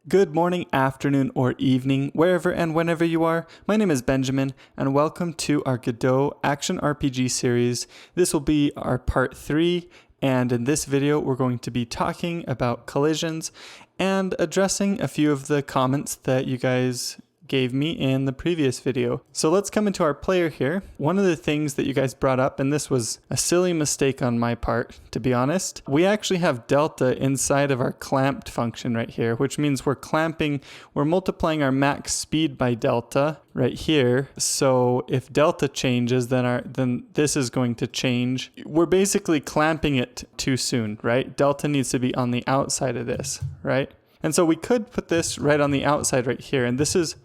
Good morning, afternoon, or evening, wherever and whenever you are. My name is Benjamin, and welcome to our Godot Action RPG series. This will be our part 3, and in this video we're going to be talking about collisions and addressing a few of the comments that you guys gave me in the previous video. So let's come into our player here. One of the things that you guys brought up, and this was a silly mistake on my part, to be honest, we actually have delta inside of our clamped function right here, which means we're multiplying our max speed by delta right here. So if delta changes, then this is going to change. We're basically clamping it too soon, right? Delta needs to be on the outside of this, right? And so we could put this right on the outside right here, and this is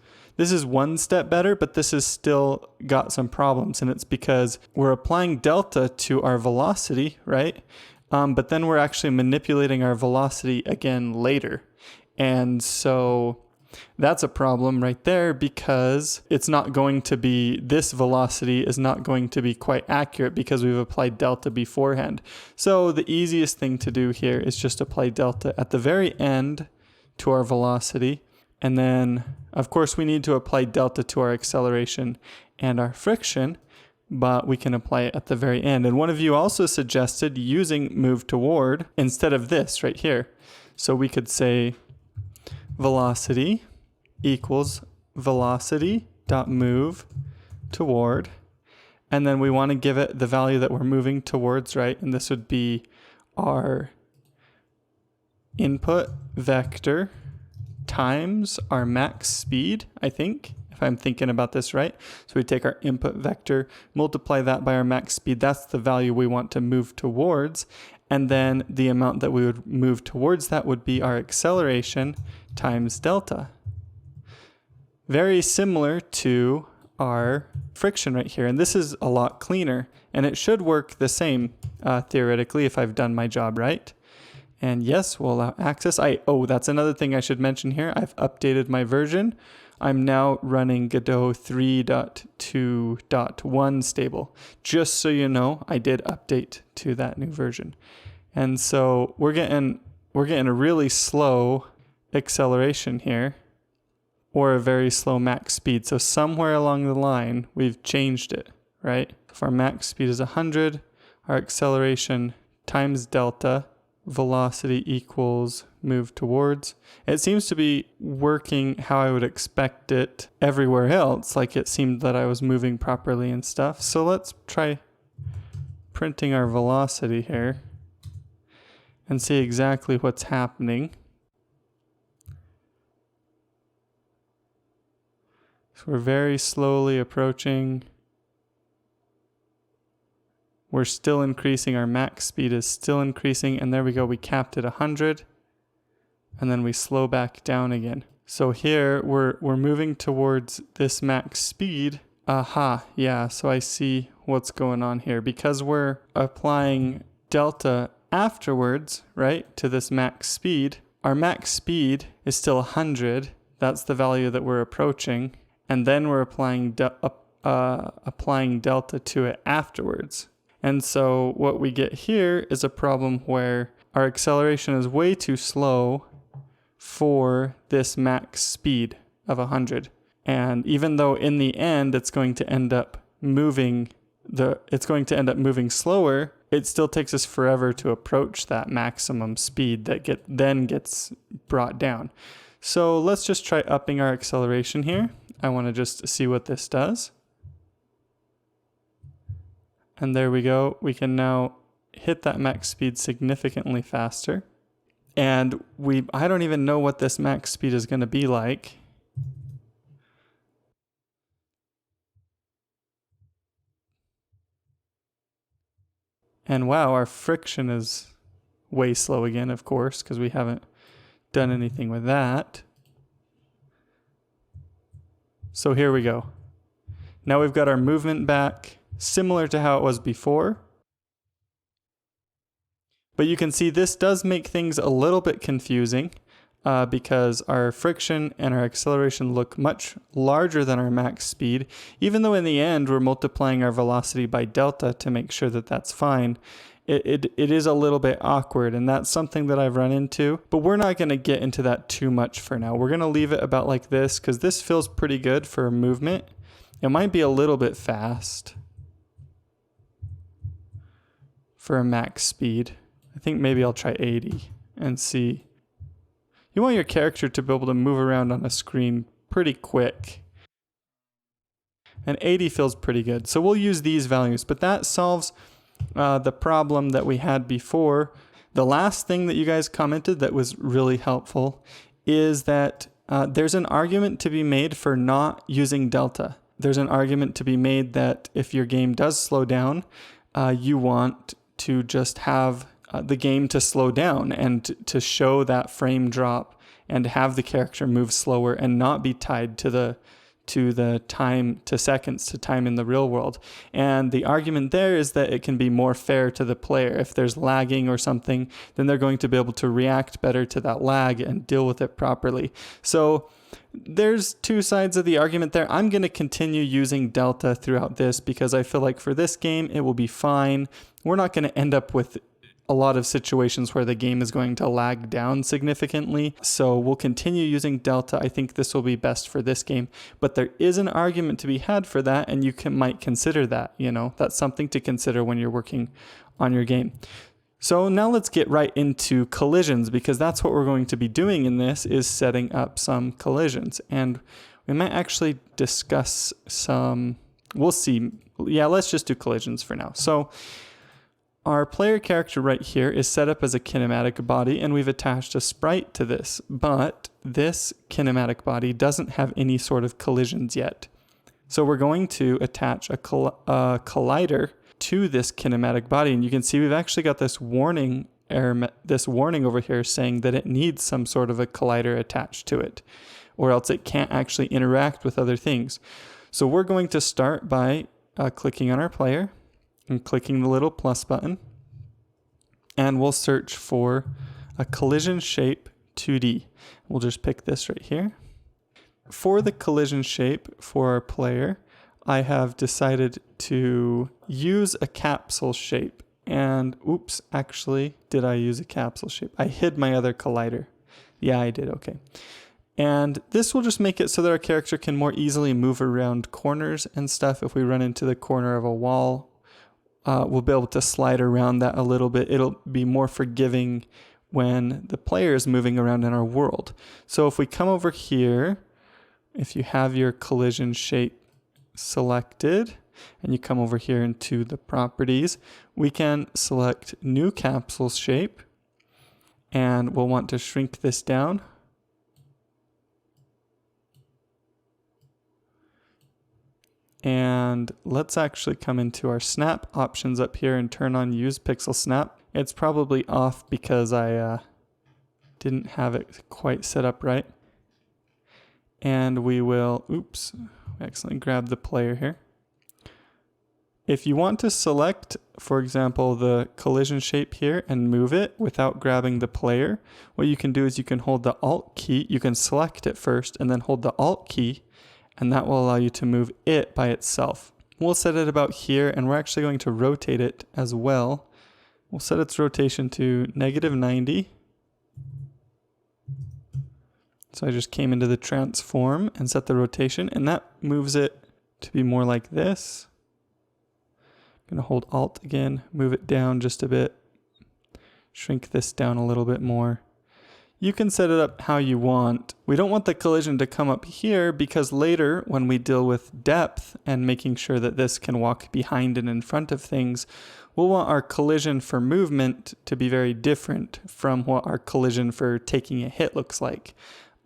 one step better, but this has still got some problems, and it's because we're applying delta to our velocity, right? But then we're actually manipulating our velocity again later. And so that's a problem right there, because this velocity is not going to be quite accurate because we've applied delta beforehand. So the easiest thing to do here is just apply delta at the very end to our velocity. And then, of course, we need to apply delta to our acceleration and our friction, but we can apply it at the very end. And one of you also suggested using move toward instead of this right here. So we could say velocity equals velocity.move toward. And then we want to give it the value that we're moving towards, right? And this would be our input vector times our max speed, I think, if I'm thinking about this right. So we take our input vector, multiply that by our max speed. That's the value we want to move towards. And then the amount that we would move towards that would be our acceleration times delta. Very similar to our friction right here. And this is a lot cleaner. And it should work the same, theoretically, if I've done my job right. And yes, we'll allow access. That's another thing I should mention here. I've updated my version. I'm now running Godot 3.2.1 stable. Just so you know, I did update to that new version. And so we're getting a really slow acceleration here, or a very slow max speed. So somewhere along the line, we've changed it, right? If our max speed is 100, our acceleration times delta, velocity equals move towards. It seems to be working how I would expect it everywhere else, like it seemed that I was moving properly and stuff. So let's try printing our velocity here and see exactly what's happening. So we're very slowly approaching. We're still increasing, our max speed is still increasing, and there we go, we capped at 100, and then we slow back down again. So here, we're moving towards this max speed. Yeah, so I see what's going on here. Because we're applying delta afterwards, right, to this max speed, our max speed is still 100, that's the value that we're approaching, and then we're applying delta to it afterwards. And so what we get here is a problem where our acceleration is way too slow for this max speed of 100. And even though in the end it's going to end up moving slower, it still takes us forever to approach that maximum speed that then gets brought down. So let's just try upping our acceleration here. I want to just see what this does. And there we go. We can now hit that max speed significantly faster. And I don't even know what this max speed is going to be like. And wow, our friction is way slow again, of course, because we haven't done anything with that. So here we go. Now we've got our movement back, similar to how it was before. But you can see this does make things a little bit confusing. because our friction and our acceleration look much larger than our max speed, even though in the end we're multiplying our velocity by delta to make sure that that's fine. It is a little bit awkward, and that's something that I've run into, but we're not going to get into that too much for now. We're going to leave it about like this because this feels pretty good for movement. It might be a little bit fast for a max speed. I think maybe I'll try 80 and see. You want your character to be able to move around on a screen pretty quick. And 80 feels pretty good. So we'll use these values, but that solves the problem that we had before. The last thing that you guys commented that was really helpful is that there's an argument to be made for not using delta. There's an argument to be made that if your game does slow down, you want to just have the game to slow down and to show that frame drop and have the character move slower and not be tied to the time, to seconds, to time in the real world. And the argument there is that it can be more fair to the player. If there's lagging or something, then they're going to be able to react better to that lag and deal with it properly. So there's two sides of the argument there. I'm going to continue using delta throughout this because I feel like for this game, it will be fine. We're not going to end up with a lot of situations where the game is going to lag down significantly. So we'll continue using delta. I think this will be best for this game, but there is an argument to be had for that, and you might consider that, that's something to consider when you're working on your game. So now let's get right into collisions, because that's what we're going to be doing in this, is setting up some collisions. And we might actually discuss some, we'll see. Yeah, let's just do collisions for now. So our player character right here is set up as a kinematic body, and we've attached a sprite to this, but this kinematic body doesn't have any sort of collisions yet. So we're going to attach a collider to this kinematic body, and you can see we've actually got this warning over here saying that it needs some sort of a collider attached to it, or else it can't actually interact with other things. So we're going to start by clicking on our player and clicking the little plus button, and we'll search for a collision shape 2D. We'll just pick this right here. For the collision shape for our player, I have decided to use a capsule shape. And oops, actually, did I use a capsule shape? I hid my other collider. Yeah, I did, okay. And this will just make it so that our character can more easily move around corners and stuff. If we run into the corner of a wall, we'll be able to slide around that a little bit. It'll be more forgiving when the player is moving around in our world. So if we come over here, if you have your collision shape selected, and you come over here into the properties, we can select new capsule shape, and we'll want to shrink this down. And let's actually come into our snap options up here and turn on use pixel snap. It's probably off because I didn't have it quite set up right. And we will, oops, we accidentally grabbed the player here. If you want to select, for example, the collision shape here and move it without grabbing the player, what you can do is you can hold the Alt key, you can select it first and then hold the Alt key, and that will allow you to move it by itself. We'll set it about here, and we're actually going to rotate it as well. We'll set its rotation to -90. So I just came into the transform and set the rotation, and that moves it to be more like this. I'm going to hold Alt again, move it down just a bit, shrink this down a little bit more. You can set it up how you want. We don't want the collision to come up here because later when we deal with depth and making sure that this can walk behind and in front of things, we'll want our collision for movement to be very different from what our collision for taking a hit looks like.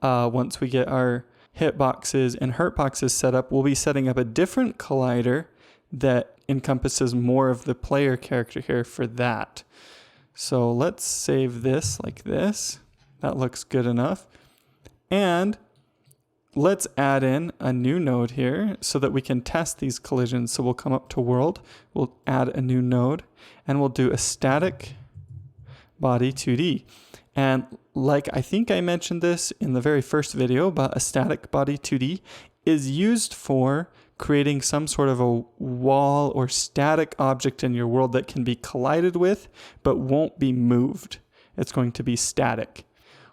Once we get our hitboxes and hurtboxes set up, we'll be setting up a different collider that encompasses more of the player character here for that. So let's save this like this. That looks good enough. And let's add in a new node here so that we can test these collisions. So we'll come up to world, we'll add a new node, and we'll do a static body 2D. And like I think I mentioned this in the very first video, but a static body 2D is used for creating some sort of a wall or static object in your world that can be collided with but won't be moved. It's going to be static.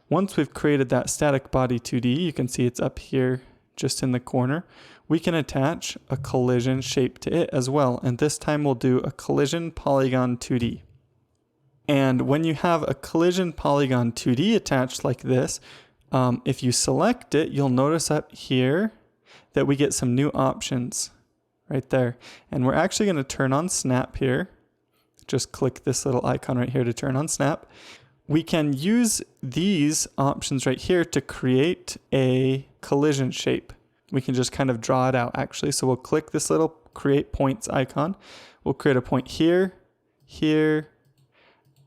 Once we've created that static body 2D, you can see it's up here just in the corner, we can attach a collision shape to it as well. And this time we'll do a collision polygon 2D. And when you have a collision polygon 2D attached like this, if you select it, you'll notice up here that we get some new options right there. And we're actually going to turn on snap here. Just click this little icon right here to turn on snap. We can use these options right here to create a collision shape. We can just kind of draw it out actually. So we'll click this little create points icon. We'll create a point here, here,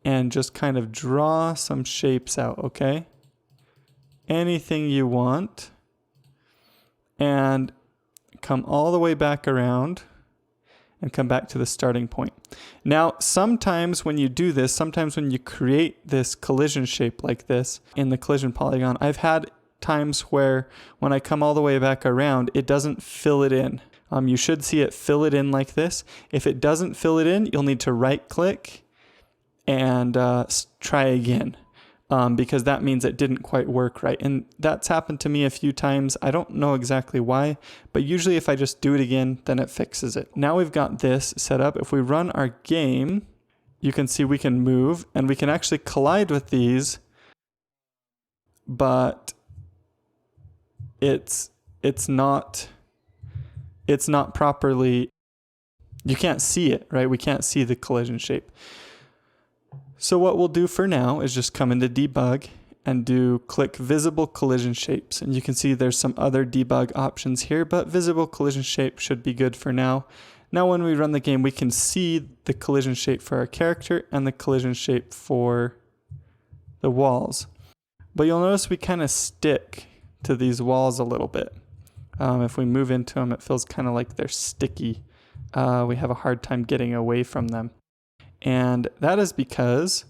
and just kind of draw some shapes out, okay? Anything you want. And come all the way back around and come back to the starting point. Now, sometimes when you do this, sometimes when you create this collision shape like this in the collision polygon, I've had times where when I come all the way back around, it doesn't fill it in. You should see it fill it in like this. If it doesn't fill it in, you'll need to right click and try again. Because that means it didn't quite work right. And that's happened to me a few times. I don't know exactly why, but usually if I just do it again, then it fixes it. Now we've got this set up. If we run our game, you can see we can move and we can actually collide with these, but it's not properly, you can't see it, right? We can't see the collision shape. So what we'll do for now is just come into debug and click visible collision shapes. And you can see there's some other debug options here, but visible collision shape should be good for now. Now when we run the game, we can see the collision shape for our character and the collision shape for the walls. But you'll notice we kind of stick to these walls a little bit. If we move into them, it feels kind of like they're sticky. We have a hard time getting away from them. And that is because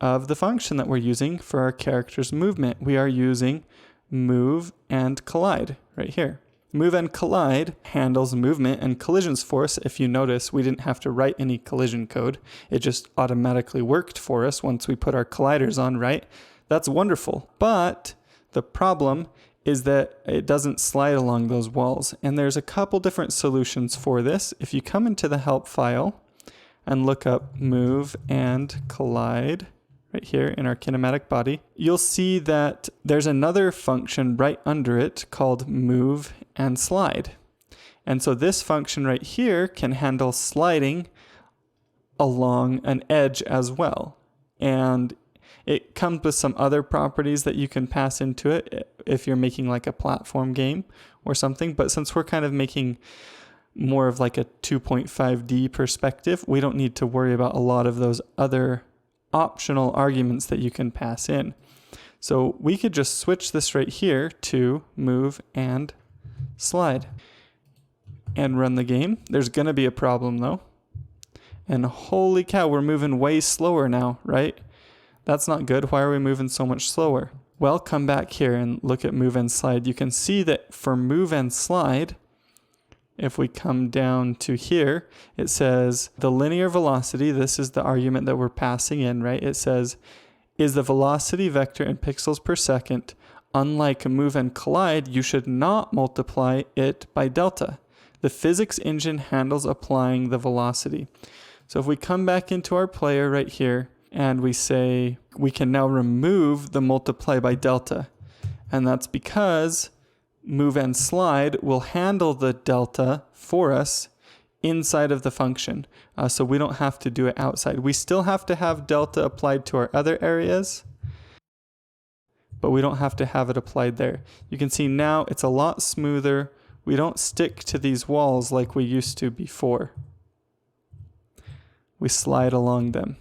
of the function that we're using for our character's movement. We are using move and collide right here. Move and collide handles movement and collisions for us. If you notice, we didn't have to write any collision code. It just automatically worked for us once we put our colliders on, right? That's wonderful. But the problem is that it doesn't slide along those walls. And there's a couple different solutions for this. If you come into the help file and look up move and collide right here in our kinematic body, you'll see that there's another function right under it called move and slide. And so this function right here can handle sliding along an edge as well. And it comes with some other properties that you can pass into it if you're making like a platform game or something. But since we're kind of making more of like a 2.5D perspective, we don't need to worry about a lot of those other optional arguments that you can pass in. So we could just switch this right here to move and slide and run the game. There's going to be a problem though. And holy cow, we're moving way slower now, right? That's not good. Why are we moving so much slower? Well, come back here and look at move and slide. You can see that for move and slide, if we come down to here, it says the linear velocity, this is the argument that we're passing in, right? It says, is the velocity vector in pixels per second. Unlike move and collide, you should not multiply it by delta. The physics engine handles applying the velocity. So if we come back into our player right here, and we say we can now remove the multiply by delta. And that's because move and slide will handle the delta for us inside of the function. So we don't have to do it outside. We still have to have delta applied to our other areas, but we don't have to have it applied there. You can see now it's a lot smoother. We don't stick to these walls like we used to before. We slide along them.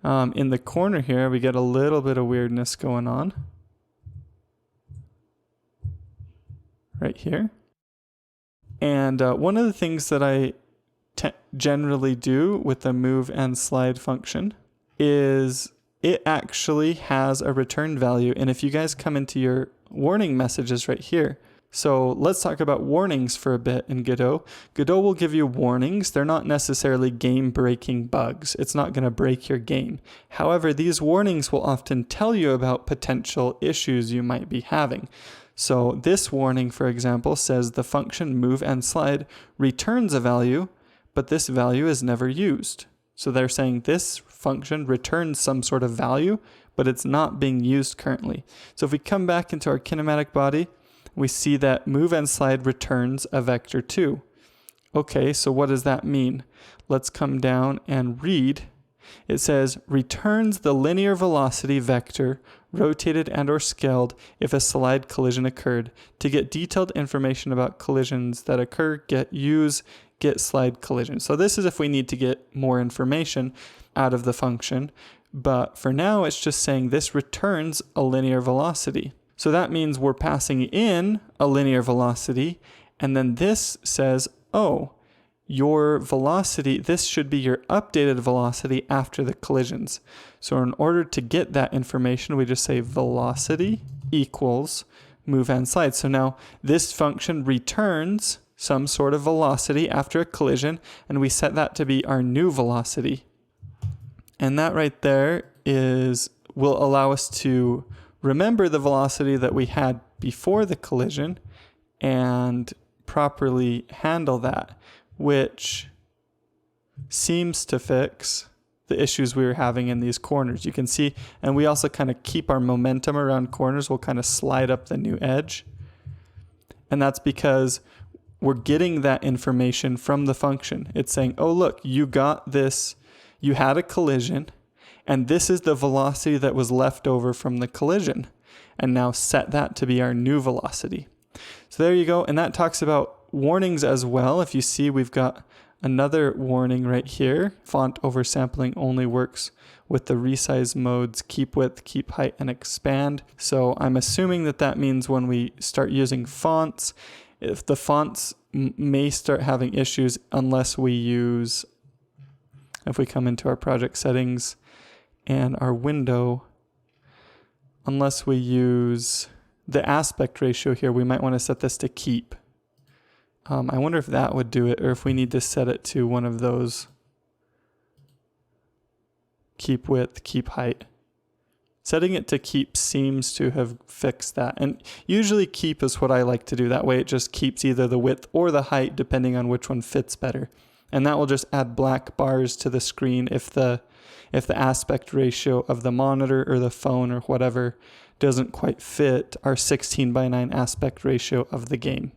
In the corner here, we get a little bit of weirdness going on. Right here. And one of the things that I generally do with the move and slide function is it actually has a return value. And if you guys come into your warning messages right here, so let's talk about warnings for a bit in Godot. Godot will give you warnings. They're not necessarily game-breaking bugs. It's not going to break your game. However, these warnings will often tell you about potential issues you might be having. So this warning, for example, says the function move and slide returns a value, but this value is never used. So they're saying this function returns some sort of value, but it's not being used currently. So if we come back into our kinematic body, we see that move and slide returns a vector 2. Okay, so what does that mean? Let's come down and read. It says returns the linear velocity vector rotated and or scaled if a slide collision occurred. To get detailed information about collisions that occur, use get slide collision. So this is if we need to get more information out of the function, but for now it's just saying this returns a linear velocity. So that means we're passing in a linear velocity, and then this says, oh, your velocity, this should be your updated velocity after the collisions. So in order to get that information, we just say velocity equals move and slide. So now this function returns some sort of velocity after a collision, and we set that to be our new velocity. And that right there will allow us to remember the velocity that we had before the collision and properly handle that, which seems to fix the issues we were having in these corners. You can see, and we also kind of keep our momentum around corners. We'll kind of slide up the new edge. And that's because we're getting that information from the function. It's saying, oh, look, you got this, you had a collision, and this is the velocity that was left over from the collision. And now set that to be our new velocity. So there you go. And that talks about warnings as well. If you see, we've got another warning right here. Font oversampling only works with the resize modes keep width, keep height, and expand. So I'm assuming that means when we start using fonts, if the fonts may start having issues unless we use, if we come into our project settings and our window, unless we use the aspect ratio here, we might want to set this to keep. I wonder if that would do it, or if we need to set it to one of those keep width, keep height. Setting it to keep seems to have fixed that. And usually keep is what I like to do. That way it just keeps either the width or the height depending on which one fits better. And that will just add black bars to the screen if the aspect ratio of the monitor or the phone or whatever doesn't quite fit our 16:9 aspect ratio of the game.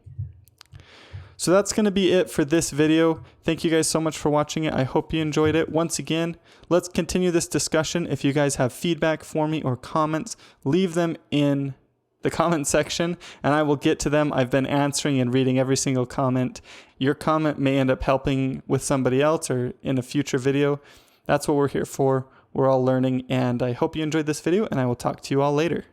So that's going to be it for this video. Thank you guys so much for watching it. I hope you enjoyed it. Once again, let's continue this discussion. If you guys have feedback for me or comments, leave them in the comment section and I will get to them. I've been answering and reading every single comment. Your comment may end up helping with somebody else or in a future video. That's what we're here for. We're all learning, and I hope you enjoyed this video, and I will talk to you all later.